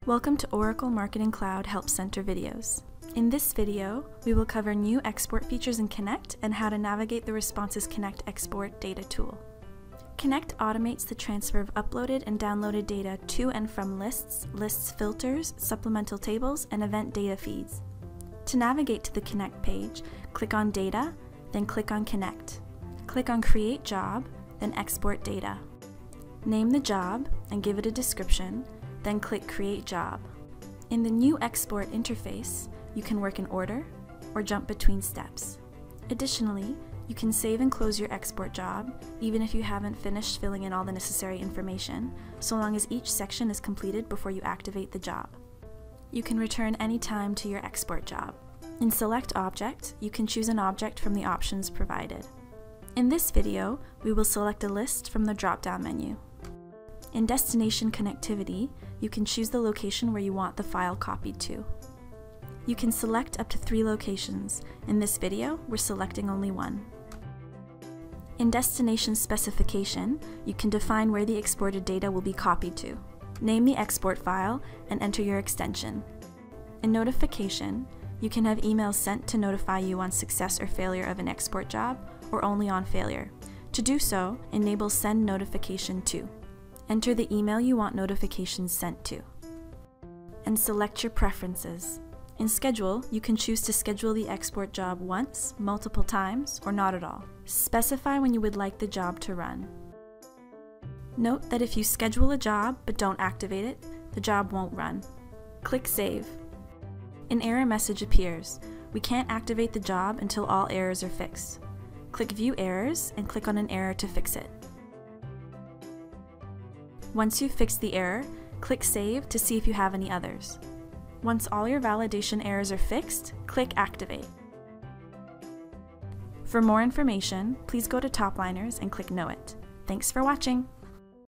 Welcome to Oracle Marketing Cloud Help Center videos. In this video, we will cover new export features in Connect and how to navigate the Responsys Connect Export Data tool. Connect automates the transfer of uploaded and downloaded data to and from lists, filters, supplemental tables, and event data feeds. To navigate to the Connect page, click on Data, then click on Connect. Click on Create Job, then Export Data. Name the job and give it a description, then click Create Job. In the new export interface, you can work in order or jump between steps. Additionally, you can save and close your export job, even if you haven't finished filling in all the necessary information, so long as each section is completed before you activate the job. You can return any time to your export job. In Select Object, you can choose an object from the options provided. In this video, we will select a list from the drop-down menu. In Destination Connectivity, you can choose the location where you want the file copied to. You can select up to 3 locations. In this video, we're selecting only one. In Destination Specification, you can define where the exported data will be copied to. Name the export file and enter your extension. In Notification, you can have emails sent to notify you on success or failure of an export job, or only on failure. To do so, enable Send Notification To. Enter the email you want notifications sent to. And select your preferences. In Schedule, you can choose to schedule the export job once, multiple times, or not at all. Specify when you would like the job to run. Note that if you schedule a job but don't activate it, the job won't run. Click Save. An error message appears. We can't activate the job until all errors are fixed. Click View Errors and click on an error to fix it. Once you've fixed the error, click Save to see if you have any others. Once all your validation errors are fixed, click Activate. For more information, please go to Topliners and click Know It. Thanks for watching!